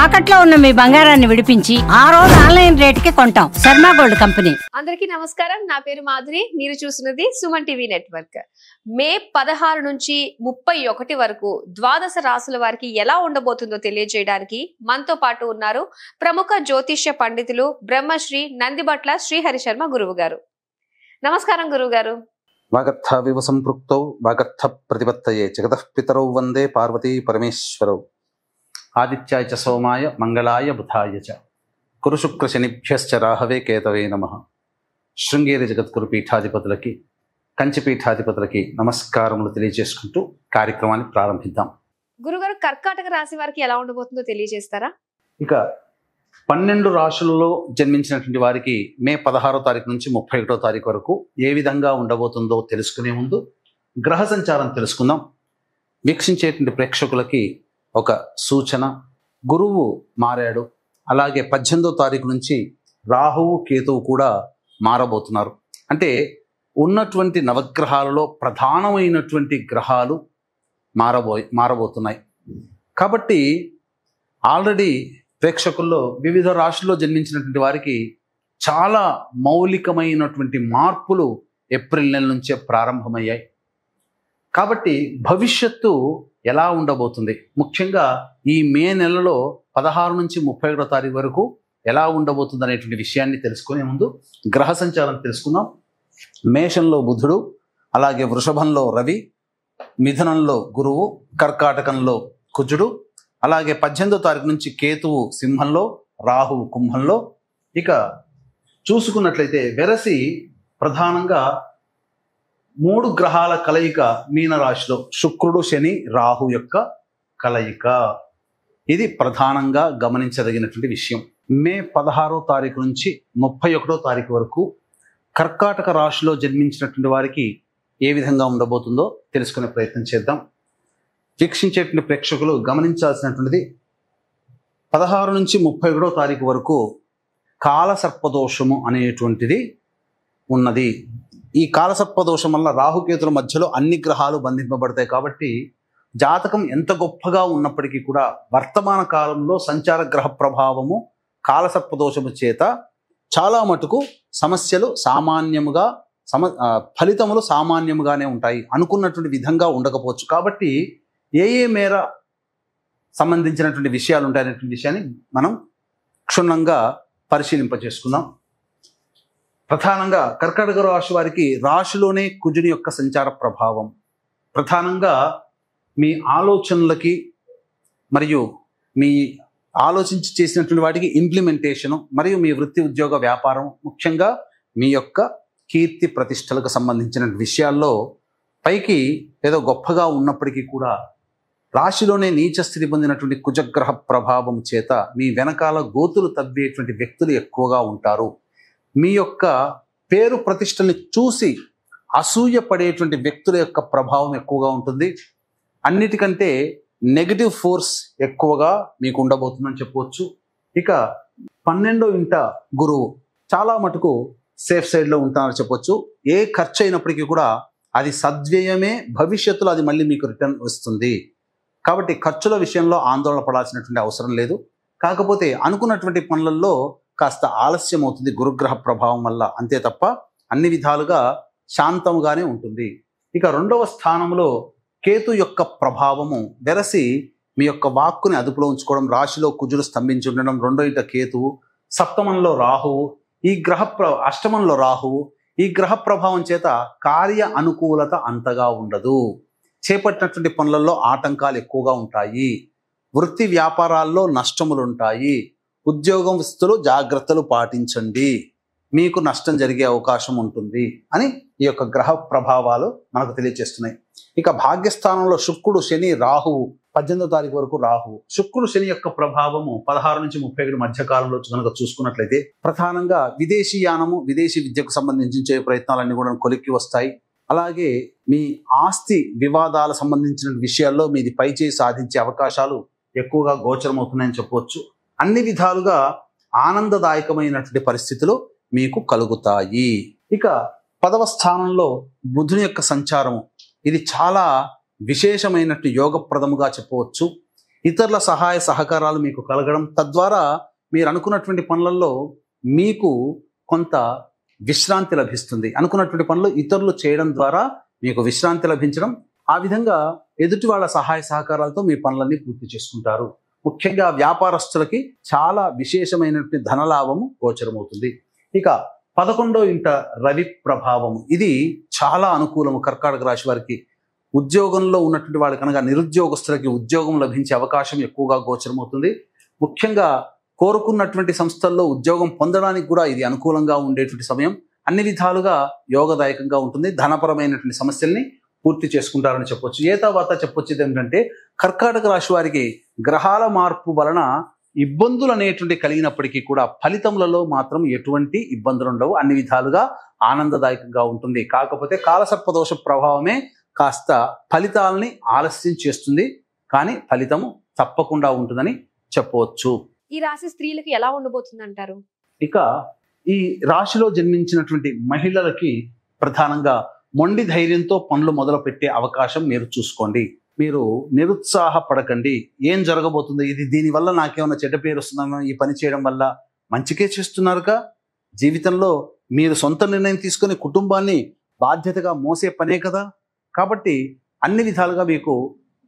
తాకట్లో ఉన్న మీ బంగారాన్ని విడిపించి ఆ రోజు ఆన్లైన్ రేటుకి కొంటాం. Sharma gold company. అందరికీ నమస్కారం. నా పేరు మాధురి. మీరు చూస్తున్నది సుమన్ టీవీ నెట్వర్క్. మే 16 నుంచి 31 వరకు ద్వాదశ రాశుల వారికి ఎలా ఉండబోతుందో తెలియజేయడానికి మనతో పాటు ఉన్నారు ప్రముఖ జ్యోతిష్య పండితులు బ్రహ్మశ్రీ నందిబట్ల శ్రీహరి శర్మ గురువు గారు. నమస్కారం గురువు గారు. వాగర్థ వివ సంపృక్తౌ వాగర్థ ప్రతిపత్తయే జగతః పితరౌ వందే పార్వతీ పరమేశ్వరౌ. ఆదిత్యాయ చ సోమాయ మంగళాయ బుధాయ చ కురు శుక్ర శనిభ్యశ్చ రాహవే కేతవే నమః. శృంగేరి జగద్గురు పీఠాధిపతులకి కంచి పీఠాధిపతులకి నమస్కారములు తెలియజేసుకుంటూ కార్యక్రమాన్ని ప్రారంభిద్దాం. గురుగారు, కర్కాటక రాశి వారికి ఎలా ఉండబోతుందో తెలియజేస్తారా? ఇక 12 రాశులలో జన్మించినటువంటి వారికి మే 16వ తారీఖు నుంచి 31వ తారీఖు వరకు ఏ విధంగా ఉండబోతుందో తెలుసుకునే ముందు గ్రహ సంచారం తెలుసుకుందాం. వీక్షించేటువంటి ప్రేక్షకులకి ఒక సూచన. గురువు మారాడు, అలాగే 18వ తారీఖు నుంచి రాహువు కేతువు కూడా మారబోతున్నారు. అంటే ఉన్నటువంటి నవగ్రహాలలో ప్రధానమైనటువంటి గ్రహాలు మారబోతున్నాయి. కాబట్టి ఆల్రెడీ ప్రేక్షకుల్లో వివిధ రాశుల్లో జన్మించినటువంటి వారికి చాలా మౌలికమైనటువంటి మార్పులు ఏప్రిల్ నెల నుంచే ప్రారంభమయ్యాయి. కాబట్టి భవిష్యత్తు ఎలా ఉండబోతుంది, ముఖ్యంగా ఈ మే నెలలో 16 నుంచి 31వ తారీఖు వరకు ఎలా ఉండబోతుంది అనేటువంటి విషయాన్ని తెలుసుకునే ముందు గ్రహ సంచారం తెలుసుకుందాం. మేషంలో బుధుడు, అలాగే వృషభంలో రవి, మిథునంలో గురువు, కర్కాటకంలో కుజుడు, అలాగే 18వ తారీఖు నుంచి కేతువు సింహంలో, రాహువు కుంభంలో. ఇక చూసుకున్నట్లయితే వెరసి ప్రధానంగా 3 గ్రహాల కలయిక మీనరాశిలో, శుక్రుడు శని రాహు యొక్క కలయిక. ఇది ప్రధానంగా గమనించదగినటువంటి విషయం. మే 16వ తారీఖు నుంచి 31వ తారీఖు వరకు కర్కాటక రాశిలో జన్మించినటువంటి వారికి ఏ విధంగా ఉండబోతుందో తెలుసుకునే ప్రయత్నం చేద్దాం. వీక్షించేటువంటి ప్రేక్షకులు గమనించాల్సినటువంటిది 16 నుంచి 31వ తారీఖు వరకు కాలసర్పదోషము అనేటువంటిది ఉన్నది. ఈ కాలసర్పదోషం వల్ల రాహుకేతుల మధ్యలో అన్ని గ్రహాలు బంధింపబడతాయి. కాబట్టి జాతకం ఎంత గొప్పగా ఉన్నప్పటికీ కూడా వర్తమాన కాలంలో సంచార గ్రహ ప్రభావము కాలసర్పదోషము చేత చాలా మటుకు సమస్యలు సామాన్యముగా ఫలితములు సామాన్యముగానే ఉంటాయి, అనుకున్నటువంటి విధంగా ఉండకపోవచ్చు. కాబట్టి ఏ మేర సంబంధించినటువంటి విషయాలు ఉంటాయనేటువంటి విషయాన్ని మనం క్షుణ్ణంగా పరిశీలింపజేసుకుందాం. ప్రధానంగా కర్కాటక రాశి వారికి రాశిలోనే కుజుని యొక్క సంచార ప్రభావం ప్రధానంగా మీ ఆలోచనలకి మరియు మీ ఆలోచించి చేసినటువంటి వాటికి ఇంప్లిమెంటేషను, మరియు మీ వృత్తి ఉద్యోగ వ్యాపారం, ముఖ్యంగా మీ యొక్క కీర్తి ప్రతిష్టలకు సంబంధించిన విషయాల్లో పైకి ఏదో గొప్పగా ఉన్నప్పటికీ కూడా రాశిలోనే నీచ స్థితి పొందినటువంటి కుజగ్రహ ప్రభావం చేత మీ వెనకాల గోతులు తవ్వేటువంటి వ్యక్తులు ఎక్కువగా ఉంటారు. మీ యొక్క పేరు ప్రతిష్టల్ని చూసి అసూయ పడేటువంటి వ్యక్తుల యొక్క ప్రభావం ఎక్కువగా ఉంటుంది. అన్నిటికంటే నెగటివ్ ఫోర్స్ ఎక్కువగా మీకు ఉండబోతుందని చెప్పవచ్చు. ఇక 12వ ఇంట గురువు చాలా మటుకు సేఫ్ సైడ్లో ఉంటారని చెప్పొచ్చు. ఏ ఖర్చు అయినప్పటికీ కూడా అది సద్వ్యయమే, భవిష్యత్తులో అది మళ్ళీ మీకు రిటర్న్ వస్తుంది. కాబట్టి ఖర్చుల విషయంలో ఆందోళన పడాల్సినటువంటి అవసరం లేదు. కాకపోతే అనుకున్నటువంటి పనులలో కాస్త ఆలస్యం అవుతుంది గురుగ్రహ ప్రభావం వల్ల, అంతే తప్ప అన్ని విధాలుగా శాంతముగానే ఉంటుంది. ఇక 2వ స్థానంలో కేతు యొక్క ప్రభావము వెరసి మీ యొక్క వాక్కుని అదుపులో ఉంచుకోవడం, రాశిలో కుజులు స్తంభించి ఉండడం, 2వ ఇంట కేతువు, సప్తమంలో రాహువు, ఈ అష్టమంలో రాహువు. ఈ గ్రహ ప్రభావం చేత కార్య అనుకూలత అంతగా ఉండదు. చేపట్టినటువంటి పనులలో ఆటంకాలు ఎక్కువగా ఉంటాయి. వృత్తి వ్యాపారాల్లో నష్టములు ఉంటాయి. ఉద్యోగస్తులు జాగ్రత్తలు పాటించండి, మీకు నష్టం జరిగే అవకాశం ఉంటుంది అని ఈ యొక్క గ్రహ ప్రభావాలు మనకు తెలియజేస్తున్నాయి. ఇక భాగ్యస్థానంలో శుక్రుడు శని రాహువు, 18వ తారీఖు వరకు రాహువు. శుక్రుడు శని యొక్క ప్రభావము 16 నుంచి 31 మధ్య కాలంలో కనుక చూసుకున్నట్లయితే ప్రధానంగా విదేశీయానము, విదేశీ విద్యకు సంబంధించే ప్రయత్నాలన్నీ కూడా కొలిక్కి వస్తాయి. అలాగే మీ ఆస్తి వివాదాల సంబంధించిన విషయాల్లో మీది పైచేయి సాధించే అవకాశాలు ఎక్కువగా గోచరమవుతున్నాయని చెప్పవచ్చు. అన్ని విధాలుగా ఆనందదాయకమైనటువంటి పరిస్థితులు మీకు కలుగుతాయి. ఇక 10వ స్థానంలో బుధుని యొక్క సంచారము, ఇది చాలా విశేషమైనట్టు యోగప్రదముగా చెప్పవచ్చు. ఇతరుల సహాయ సహకారాలు మీకు కలగడం, తద్వారా మీరు అనుకున్నటువంటి పనులలో మీకు కొంత విశ్రాంతి లభిస్తుంది. అనుకున్నటువంటి పనులు ఇతరులు చేయడం ద్వారా మీకు విశ్రాంతి లభించడం, ఆ విధంగా ఎదుటి వాళ్ళ సహాయ సహకారాలతో మీ పనులన్నీ పూర్తి చేసుకుంటారు. ముఖ్యంగా వ్యాపారస్తులకి చాలా విశేషమైనటువంటి ధనలాభము గోచరమవుతుంది. ఇక 11వ ఇంట రవి ప్రభావము, ఇది చాలా అనుకూలము కర్కాటక రాశి వారికి. ఉద్యోగంలో ఉన్నటువంటి వాళ్ళకి అనగా నిరుద్యోగస్తులకి ఉద్యోగం లభించే అవకాశం ఎక్కువగా గోచరమవుతుంది. ముఖ్యంగా కోరుకున్నటువంటి సంస్థల్లో ఉద్యోగం పొందడానికి కూడా ఇది అనుకూలంగా ఉండేటువంటి సమయం. అన్ని విధాలుగా యోగదాయకంగా ఉంటుంది. ధనపరమైనటువంటి సమస్యల్ని పూర్తి చేసుకుంటారని చెప్పొచ్చు. ఏ తర్వాత చెప్పొచ్చేది ఏంటంటే, కర్కాటక రాశి వారికి గ్రహాల మార్పు వలన ఇబ్బందులు అనేటువంటి కలిగినప్పటికీ కూడా ఫలితములలో మాత్రం ఎటువంటి ఇబ్బందులు ఉండవు. అన్ని విధాలుగా ఆనందదాయకంగా ఉంటుంది. కాకపోతే కాలసర్పదోష ప్రభావమే కాస్త ఫలితాలని ఆలస్యం చేస్తుంది, కానీ ఫలితము తప్పకుండా ఉంటుందని చెప్పవచ్చు. ఈ రాశి స్త్రీలకు ఎలా ఉండబోతుంది అంటారు? ఇక ఈ రాశిలో జన్మించినటువంటి మహిళలకి ప్రధానంగా మొండి ధైర్యంతో పనులు మొదలు పెట్టే అవకాశం మీరు చూసుకోండి. మీరు నిరుత్సాహపడకండి. ఏం జరగబోతుంది, ఇది దీనివల్ల నాకేమైనా చెడ్డ పేరు వస్తుందా, ఈ పని చేయడం వల్ల మంచికే చేస్తున్నారుగా. జీవితంలో మీరు సొంత నిర్ణయం తీసుకొని కుటుంబాన్ని బాధ్యతగా మోసే పనే కదా. కాబట్టి అన్ని విధాలుగా మీకు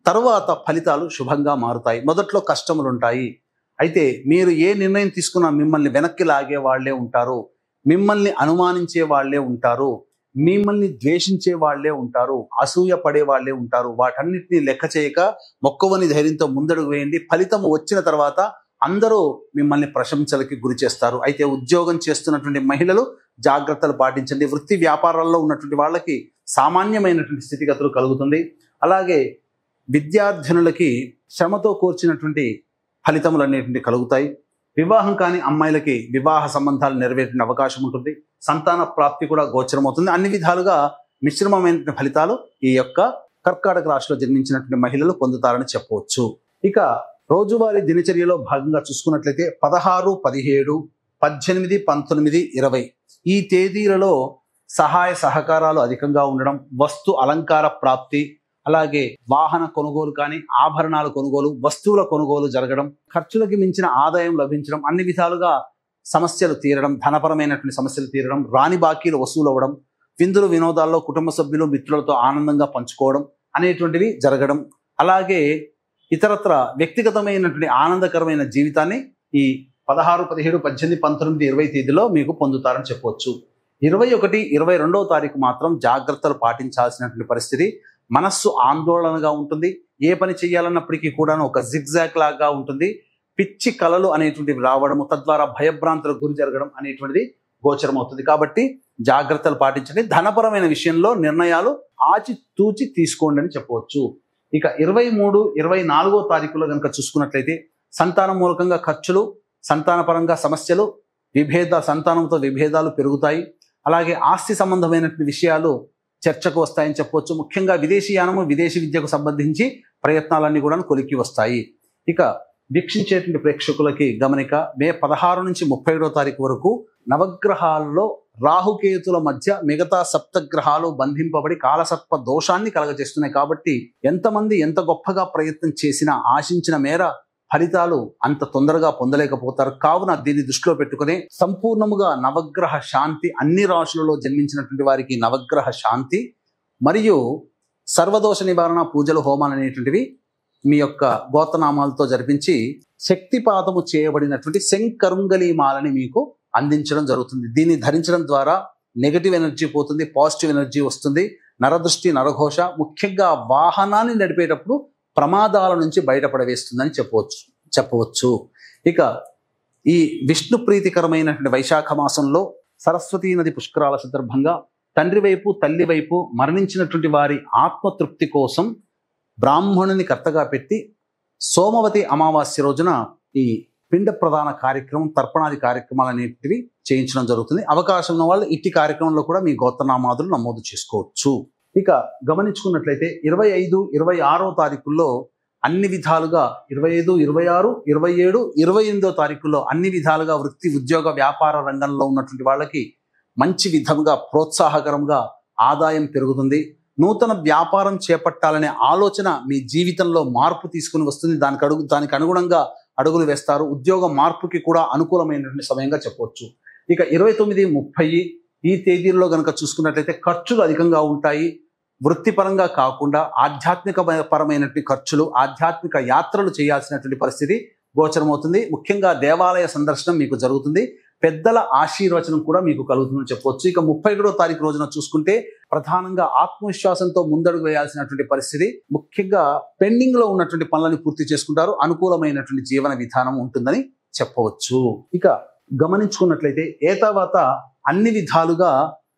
తరువాత ఫలితాలు శుభంగా మారుతాయి. మొదట్లో కష్టములు ఉంటాయి. అయితే మీరు ఏ నిర్ణయం తీసుకున్నా మిమ్మల్ని వెనక్కి లాగే వాళ్లే ఉంటారు, మిమ్మల్ని అనుమానించే వాళ్లే ఉంటారు, మిమ్మల్ని ద్వేషించే వాళ్లే ఉంటారు, అసూయ పడే వాళ్లే ఉంటారు. వాటన్నిటిని లెక్క చేయక మొక్కవని ధైర్యంతో ముందడుగు వేయండి. ఫలితం వచ్చిన తర్వాత అందరూ మిమ్మల్ని ప్రశంసలకి గురి చేస్తారు. అయితే ఉద్యోగం చేస్తున్నటువంటి మహిళలు జాగ్రత్తలు పాటించండి. వృత్తి వ్యాపారాల్లో ఉన్నటువంటి వాళ్ళకి సామాన్యమైనటువంటి స్థితిగతులు కలుగుతుంది. అలాగే విద్యార్థినులకి శ్రమతో కూర్చున్నటువంటి ఫలితములు అనేటువంటి కలుగుతాయి. వివాహం కాని అమ్మాయిలకి వివాహ సంబంధాలు నెరవేరిన అవకాశం ఉంటుంది. సంతాన ప్రాప్తి కూడా గోచరమవుతుంది. అన్ని విధాలుగా మిశ్రమమైన ఫలితాలు ఈ యొక్క కర్కాటక రాశిలో జన్మించినటువంటి మహిళలు పొందుతారని చెప్పవచ్చు. ఇక రోజువారీ దినచర్యలో భాగంగా చూసుకున్నట్లయితే 16, 17, 18, 19, 20 ఈ తేదీలలో సహాయ సహకారాలు అధికంగా ఉండడం, వస్తు అలంకార ప్రాప్తి, అలాగే వాహన కొనుగోలు కానీ ఆభరణాల కొనుగోలు, వస్తువుల కొనుగోలు జరగడం, ఖర్చులకి మించిన ఆదాయం లభించడం, అన్ని విధాలుగా సమస్యలు తీరడం, ధనపరమైనటువంటి సమస్యలు తీరడం, రాని బాకీలు వసూలు అవ్వడం, విందులు వినోదాల్లో కుటుంబ సభ్యులు మిత్రులతో ఆనందంగా పంచుకోవడం అనేటువంటివి జరగడం, అలాగే ఇతరత్ర వ్యక్తిగతమైనటువంటి ఆనందకరమైన జీవితాన్ని ఈ 16, 17, 18, 19, 20 తేదీలో మీకు పొందుతారని చెప్పవచ్చు. 21, 22వ తారీఖు మాత్రం జాగ్రత్తలు పాటించాల్సినటువంటి పరిస్థితి. మనస్సు ఆందోళనగా ఉంటుంది. ఏ పని చేయాలన్నప్పటికీ కూడా ఒక జిగ్జాగ్ లాగా ఉంటుంది. పిచ్చి కలలు అనేటువంటివి రావడము, తద్వారా భయభ్రాంతులకు గురి జరగడం అనేటువంటిది గోచరం అవుతుంది. కాబట్టి జాగ్రత్తలు పాటించండి. ధనపరమైన విషయంలో నిర్ణయాలు ఆచితూచి తీసుకోండి అని చెప్పవచ్చు. ఇక 23, 24వ తారీఖులో కనుక చూసుకున్నట్లయితే సంతానం మూలకంగా ఖర్చులు, సంతానపరంగా సమస్యలు, సంతానంతో విభేదాలు పెరుగుతాయి. అలాగే ఆస్తి సంబంధమైనటువంటి విషయాలు చర్చకు వస్తాయని చెప్పవచ్చు. ముఖ్యంగా విదేశీయానము, విదేశీ విద్యకు సంబంధించి ప్రయత్నాలన్నీ కూడా కొలిక్కి వస్తాయి. ఇక వీక్షించేటువంటి ప్రేక్షకులకి గమనిక, మే 16 నుంచి 31వ తారీఖు వరకు నవగ్రహాల్లో రాహుకేతుల మధ్య మిగతా సప్తగ్రహాలు బంధింపబడి కాలసర్ప దోషాన్ని కలగజేస్తున్నాయి. కాబట్టి ఎంతమంది ఎంత గొప్పగా ప్రయత్నం చేసినా ఆశించిన మేర ఫలితాలు అంత తొందరగా పొందలేకపోతారు. కావున దీన్ని దృష్టిలో పెట్టుకుని సంపూర్ణముగా నవగ్రహ శాంతి, అన్ని రాశులలో జన్మించినటువంటి వారికి నవగ్రహ శాంతి మరియు సర్వదోష నివారణ పూజలు, హోమాలు అనేటువంటివి మీ యొక్క గోత్రనామాలతో జరిపించి శక్తిపాతము చేయబడినటువంటి శంకరుంగలి మాలని మీకు అందించడం జరుగుతుంది. దీన్ని ధరించడం ద్వారా నెగటివ్ ఎనర్జీ పోతుంది, పాజిటివ్ ఎనర్జీ వస్తుంది. నరదృష్టి, నరఘోష, ముఖ్యంగా వాహనాన్ని నడిపేటప్పుడు ప్రమాదాల నుంచి బయటపడవేస్తుందని చెప్పవచ్చు. ఇక ఈ విష్ణు ప్రీతికరమైనటువంటి వైశాఖ మాసంలో సరస్వతీ నది పుష్కరాల సందర్భంగా తండ్రి వైపు, తల్లి వైపు మరణించినటువంటి వారి ఆత్మతృప్తి కోసం బ్రాహ్మణుని కర్తగా పెట్టి సోమవతి అమావాస్య రోజున ఈ పిండ ప్రధాన కార్యక్రమం, తర్పణాది కార్యక్రమాలు అనేటివి చేయించడం జరుగుతుంది. అవకాశం ఉన్న వాళ్ళు ఇట్టి కార్యక్రమంలో కూడా మీ గోత్రనామాదులు నమోదు చేసుకోవచ్చు. ఇక గమనించుకున్నట్లయితే 25, 26వ తారీఖుల్లో అన్ని విధాలుగా 25, 26, 27, 28వ తారీఖుల్లో అన్ని విధాలుగా వృత్తి, ఉద్యోగ, వ్యాపార రంగంలో ఉన్నటువంటి వాళ్ళకి మంచి విధంగా ప్రోత్సాహకరంగా ఆదాయం పెరుగుతుంది. నూతన వ్యాపారం చేపట్టాలనే ఆలోచన మీ జీవితంలో మార్పు తీసుకుని వస్తుంది. దానికి అనుగుణంగా అడుగులు వేస్తారు. ఉద్యోగ మార్పుకి కూడా అనుకూలమైనటువంటి సమయంగా చెప్పవచ్చు. ఇక 29, 30 ఈ తేదీల్లో కనుక చూసుకున్నట్లయితే ఖర్చులు అధికంగా ఉంటాయి. వృత్తిపరంగా కాకుండా ఆధ్యాత్మిక పరమైనటువంటి ఖర్చులు, ఆధ్యాత్మిక యాత్రలు చేయాల్సినటువంటి పరిస్థితి గోచరమవుతుంది. ముఖ్యంగా దేవాలయ సందర్శనం మీకు జరుగుతుంది. పెద్దల ఆశీర్వచనం కూడా మీకు కలుగుతుందని చెప్పవచ్చు. ఇక 31వ తారీఖు రోజున చూసుకుంటే ప్రధానంగా ఆత్మవిశ్వాసంతో ముందడుగు వేయాల్సినటువంటి పరిస్థితి. ముఖ్యంగా పెండింగ్ లో ఉన్నటువంటి పనులను పూర్తి చేసుకుంటారు. అనుకూలమైనటువంటి జీవన విధానం ఉంటుందని చెప్పవచ్చు. ఇక గమనించుకున్నట్లయితే తర్వాత అన్ని విధాలుగా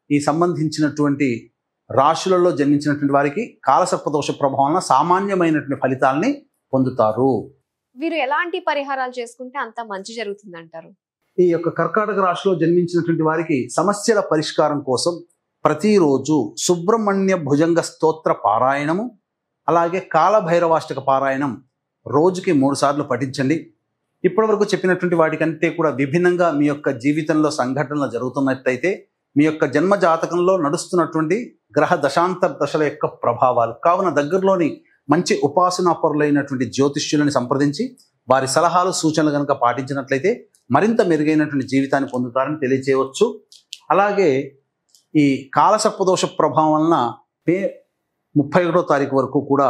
ఈ సంబంధించినటువంటి రాశులలో జన్మించినటువంటి వారికి కాలసర్పదోష ప్రభావం సామాన్యమైనటువంటి ఫలితాలని పొందుతారు. వీరు ఎలాంటి పరిహారాలు చేసుకుంటే అంత మంచి జరుగుతుంది అంటారు? ఈ యొక్క కర్కాటక రాశిలో జన్మించినటువంటి వారికి సమస్యల పరిష్కారం కోసం ప్రతిరోజు సుబ్రహ్మణ్య భుజంగ స్తోత్ర పారాయణము, అలాగే కాలభైరవాష్టక పారాయణం రోజుకి 3 సార్లు పఠించండి. ఇప్పటివరకు చెప్పినటువంటి వాటికంటే కూడా విభిన్నంగా మీ యొక్క జీవితంలో సంఘటనలు జరుగుతున్నట్టయితే మీ యొక్క జన్మ జాతకంలో నడుస్తున్నటువంటి గ్రహ దశాంతర దశల యొక్క ప్రభావాలు కావున దగ్గరలోని మంచి ఉపాసనా పరులైనటువంటి జ్యోతిష్యులను సంప్రదించి వారి సలహాలు సూచనలు కనుక పాటించినట్లయితే మరింత మెరుగైనటువంటి జీవితాన్ని పొందుతారని తెలియజేయవచ్చు. అలాగే ఈ కాలసర్పదోష ప్రభావం వలన మే 31వ తారీఖు వరకు కూడా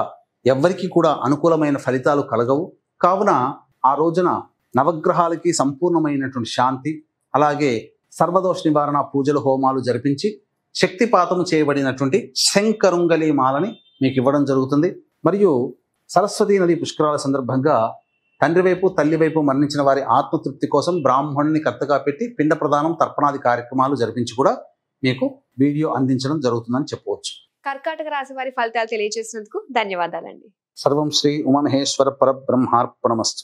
ఎవరికి కూడా అనుకూలమైన ఫలితాలు కలగవు. కావున ఆ రోజున నవగ్రహాలకి సంపూర్ణమైనటువంటి శాంతి, అలాగే సర్వదోష నివారణ పూజలు, హోమాలు జరిపించి శక్తిపాతము చేయబడినటువంటి శంకరుంగలి మాలని మీకు ఇవ్వడం జరుగుతుంది. మరియు సరస్వతీ నది పుష్కరాల సందర్భంగా తండ్రి వైపు తల్లి వైపు మరణించిన వారి ఆత్మతృప్తి కోసం బ్రాహ్మణుని కర్తగా పెట్టి పిండ ప్రదానం, తర్పణాది కార్యక్రమాలు జరిపించి కూడా మీకు వీడియో అందించడం జరుగుతుందని చెప్పవచ్చు. కర్కాటక రాశి వారి ఫలితాలు తెలియజేసినందుకు ధన్యవాదాలండి. సర్వం శ్రీ ఉమామహేశ్వర పరబ్రహ్మార్పణమస్తు.